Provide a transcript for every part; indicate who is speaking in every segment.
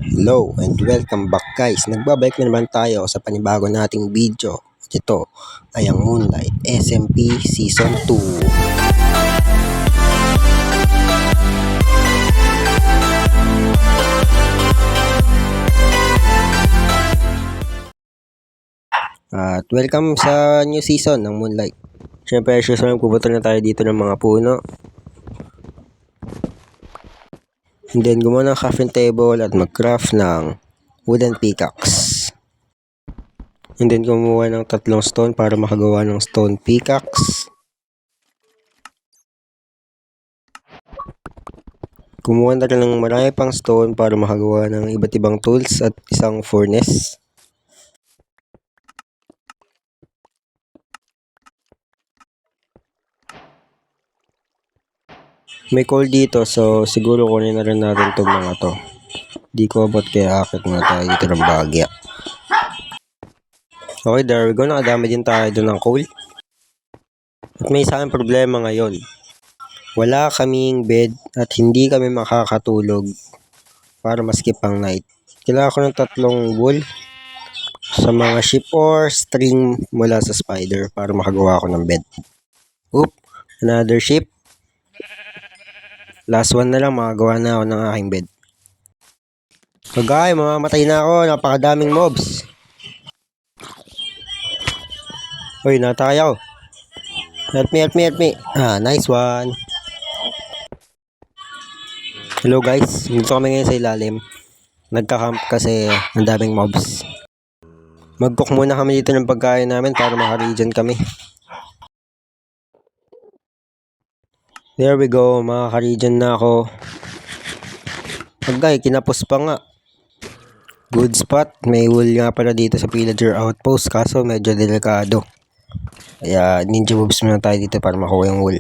Speaker 1: Hello and welcome back guys. Nagbabalik na naman tayo sa panibago nating video. Ito ay ang Moonlight SMP Season 2. At welcome sa new season ng Moonlight. Siyempre, as usual, pupunta na tayo dito ng mga puno. And then, gumawa ng crafting table at mag-craft ng wooden pickaxe. And then, kumuha ng 3 stone para makagawa ng stone pickaxe. Kumuha na rin ng marami pang stone para makagawa ng iba't ibang tools at isang furnace. May coal dito, so siguro kunin na rin natin itong mga to. Di ko abot kaya akit muna tayo dito ng bagya. Okay, there we go. Nakadami din tayo doon ng coal. At may isang problema ngayon. Wala kaming bed at hindi kami makakatulog para maskip ang night. Kailangan ko ng 3 wool sa mga ship or string mula sa spider para makagawa ko ng bed. Oop, another ship. Last one na lang, makagawa na ako ng aking bed. So guys, mamamatay na ako. Napakadaming mobs. Uy, natay ako. Help me. Nice one. Hello guys, dito kami ngayon sa ilalim. Nagka-camp kasi ang daming mobs. Mag-cook muna kami dito ng pagkain namin para maka-regen kami. There we go, makaka-regen na ako. Pagkay, kinapos pa nga. Good spot. May wool nga pala dito sa villager outpost kaso medyo delikado. Kaya ninja moves muna tayo dito para makuha yung wool.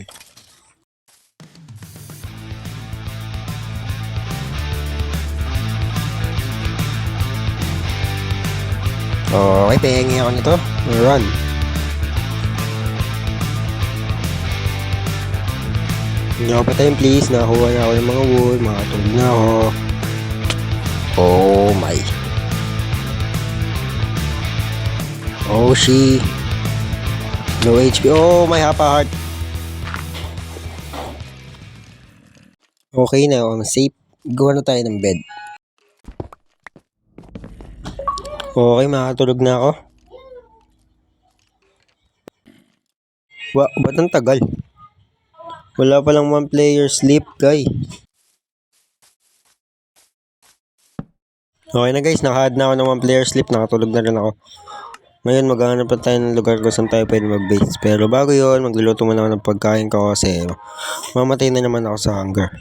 Speaker 1: Okay, pahingi ako nito. Run. Hindi ako patayin please. Nakakuha na ako ng mga wool. Makatulog na ako. Oh my. Oh she. No HP. Oh my hapa heart. Okay na. I'm safe. Gawa na tayo ng bed. Okay, makatulog na ako. Ba't ang tagal? Wala palang 1 player sleep, guys. Okay na guys, naka-add na ako ng 1 player sleep. Nakatulog na rin ako. Ngayon, maghahanap pa tayo ng lugar kung saan tayo pwede mag-base. Pero bago yun, magluluto muna ako ng pagkain ko kasi mamatay na naman ako sa hunger.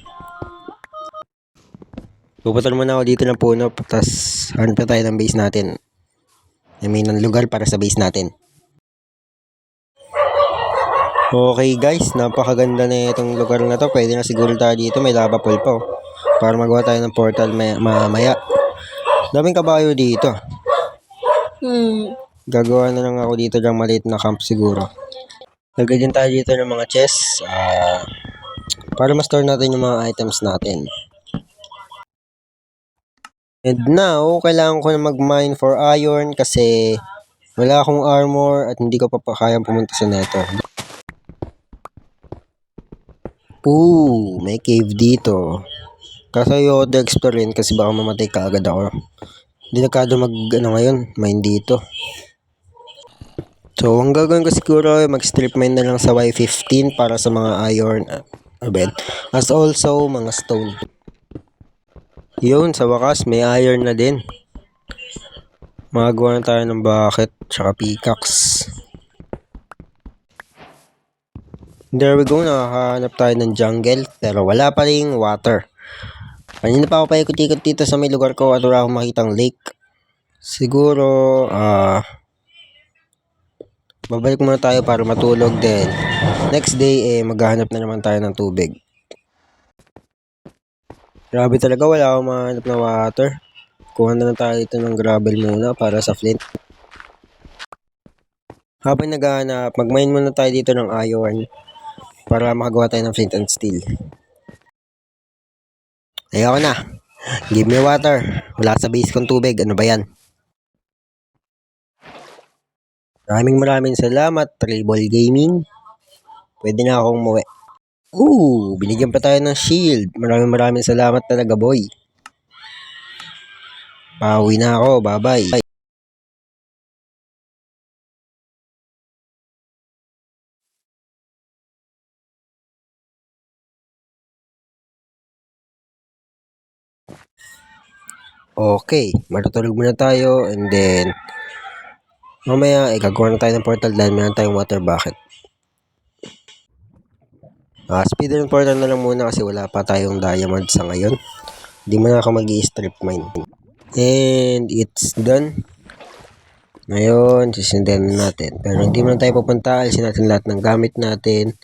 Speaker 1: Pupunta muna ako dito ng puno, tapos hanap pa tayo ng base natin. I mean, ng lugar para sa base natin. Okay guys, napakaganda na itong lugar na to. Pwede na siguro tayo dito, may lava pool pa para magawa tayo ng portal mamaya. Daming kabayo dito. Gagawa na lang ako dito ng maliit na camp siguro. Lagay din tayo dito ng mga chests para ma-store natin yung mga items natin. And now, kailangan ko na mag-mine for iron kasi wala akong armor at hindi ko pa kayang pumunta sa nether. Ooh, may cave dito. Kaso ayoko explore rin kasi baka mamatay ka agad ako. Delikado ngayon, mine dito. So, ang gagawin ko siguro ay mag-strip mine na lang sa Y15 para sa mga iron bed. As also, mga stone. Yun, sa wakas, may iron na din. Magagawa na tayo ng bucket, tsaka pickaxe. There we go, nakahanap tayo ng jungle, pero wala pa ring water. Kanina pa ako paikot-ikot dito sa may lugar ko at wala akong makitang lake. Siguro, babalik muna tayo para matulog din. Next day, maghahanap na naman tayo ng tubig. Grabe talaga, wala akong mahanap na water. Kuha na lang tayo dito ng gravel muna para sa flint. Habang naghahanap, mag-mine muna tayo dito ng iron para makagawa tayo ng flint and steel. Ayoko na. Give me water. Wala sa base kong tubig. Ano ba yan? Maraming salamat, Tribal Gaming. Pwede na akong umuwi. Binigyan pa tayo ng shield. Maraming salamat talaga, boy. Pauwi na ako. Bye-bye. Okay, matutulog muna tayo and then mamaya gagawa na tayo ng portal dahil meron tayong water bucket. Speedrun portal na lang muna kasi wala pa tayong diamond sa ngayon. Hindi mo na ako mag-i-strip mine. And it's done. Ngayon, sisindihan natin. Pero hindi mo na tayo pupunta. Alisin natin lahat ng gamit natin.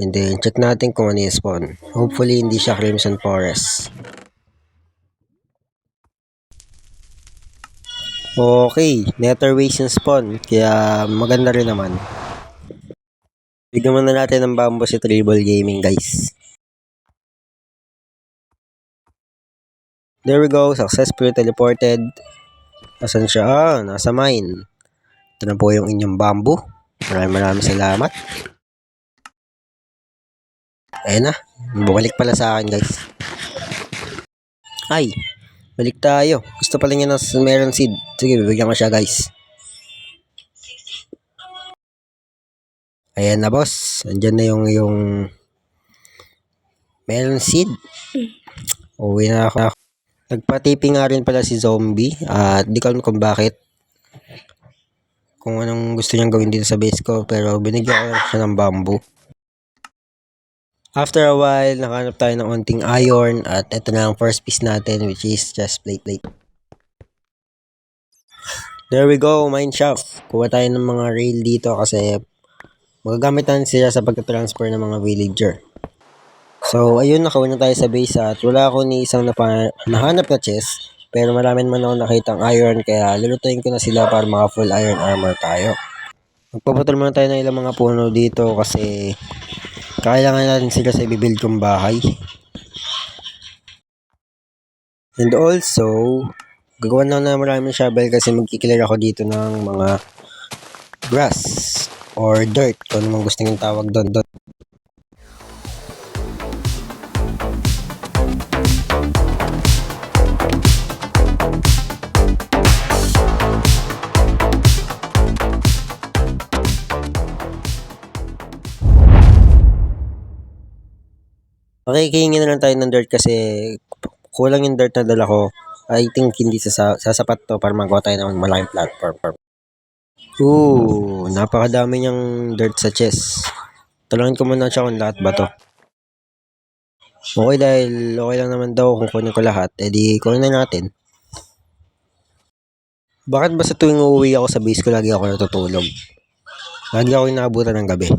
Speaker 1: And then, check natin kung ano yung spawn. Hopefully, hindi siya Crimson Forest. Okay, Nether Waste yung spawn. Kaya maganda rin naman. Bigyan muna natin ng bamboo si Tribal Gaming, guys. There we go. Successfully teleported. Asan siya? Nasa mine. Ito na po yung inyong bamboo. Maraming salamat. Ayan na. Bumalik pala sa akin, guys. Ay, balik tayo. Gusto pala niya ng melon seed. Sige, bibigyan ko siya, guys. Ayan na, boss. Andyan na yung melon seed. Uwi na ako. Nagpa-TP nga rin pala si Zombie. At di ko alam kung bakit. Kung anong gusto niyang gawin dito sa base ko. Pero binigyan ko siya ng bamboo. After a while, nakahanap tayo ng onting iron. At ito na ang first piece natin, which is chest plate. There we go, mine shaft. Kuha tayo ng mga rail dito kasi magagamit natin sila sa pagka-transfer ng mga villager. So, ayun, nakawin na tayo sa base at wala ako ni isang nahanap na chest. Pero marami naman ako nakitang iron kaya lulutuin ko na sila para mga full iron armor tayo. Magpaputol muna tayo ng ilang mga puno dito kasi kailangan natin sila sa ibibuild kong bahay. And also, gagawa na maraming shovel kasi magkikilala ako dito ng mga grass or dirt kung ano mang gusto niyong tawag doon. Makikihingi na lang tayo ng dirt kasi kulang yung dirt na dala ko. I think hindi sasapat to para magawa tayo ng malaking platform. Napakadami niyang dirt sa chest. Talangin ko muna siya kung lahat ba to. Okay, dahil okay lang naman daw kung kunin ko lahat, edi kunin na natin. Bakit ba sa tuwing uuwi ako sa base ko lagi ako natutulog? Lagi ako inaabutan ng gabi.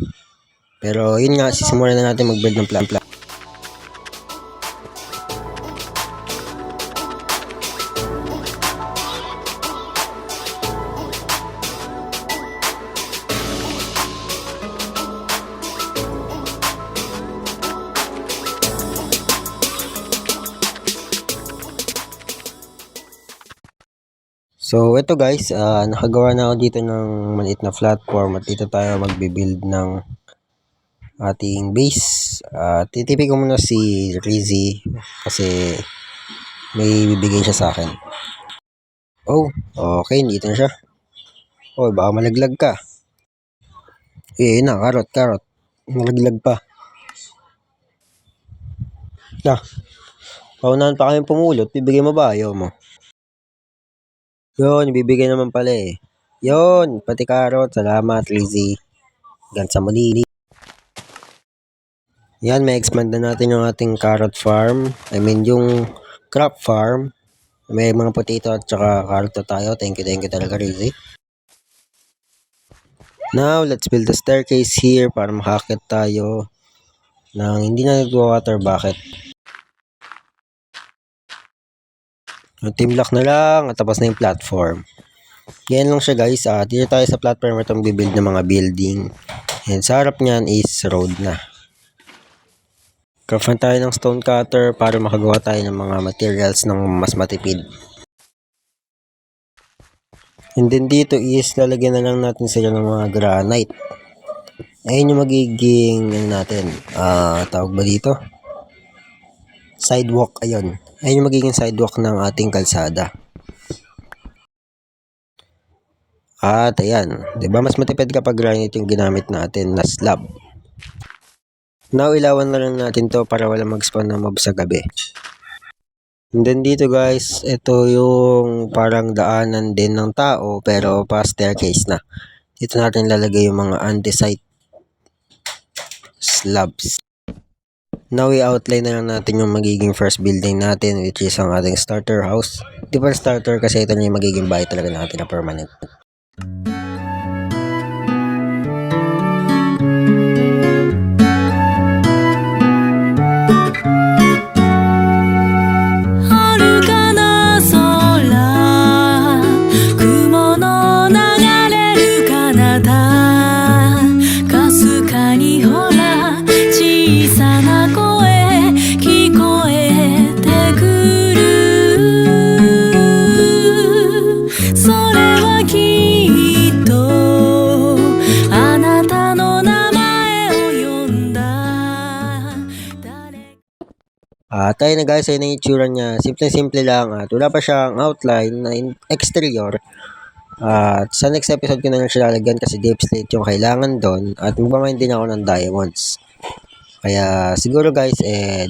Speaker 1: Pero yun nga, sisimulan na natin mag-build ng plan. So, ito guys, nakagawa na ako dito ng maliit na platform at dito tayo magbibuild ng ating base. Titipid ko muna si Rizzy kasi may bibigay siya sa akin. Okay, dito na siya. Baka malaglag ka. Yun na, carrot. Malaglag pa. Paunahan pa kayong pumulot, bibigay mo ba? Ayaw mo. Yun, bibigay naman pala eh. Yun, pati carrot. Salamat, Rizzy. Hanggang sa muli. Yan, may expand na natin yung ating carrot farm. I mean, yung crop farm. May mga potato at saka carrot na tayo. Thank you talaga, Rizzy. Now, let's build a staircase here para makakit tayo nang hindi na nag-water bucket. Team lock na lang at tapos na yung platform. Yan lang siya guys. Dito tayo sa platform itong bibuild ng mga building. And sa harap niyan is road na. Craftan tayo ng stone cutter para makagawa tayo ng mga materials ng mas matipid. And then dito is lalagyan na lang natin sila ng mga granite. Ayun yung magiging tawag ba dito? Sidewalk, ayun. Ayun yung magiging sidewalk ng ating kalsada. At ayan, 'di ba mas matipid kapag granite yung ginamit natin na slab. Now ilawan na lang natin 'to para wala mag-spawn na mob sa gabi. And then dito guys, ito yung parang daanan din ng tao pero pa staircase na. Dito natin lalagay yung mga andesite slabs. Now i-outline na lang natin yung magiging first building natin, which is ang ating starter house. Di ba starter kasi ito na yung magiging bahay talaga natin na permanent. Tayo na guys, ayun ang itsura niya. Simple lang at wala pa siyang outline na exterior. At sa next episode ko na lang siya lalagyan kasi deep slate yung kailangan doon. At magmamain din ako ng diamonds. Kaya siguro guys,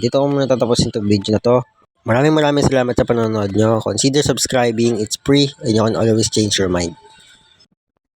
Speaker 1: dito ko muna tatapusin itong video na to. Maraming salamat sa panonood nyo. Consider subscribing, it's free and you can always change your mind.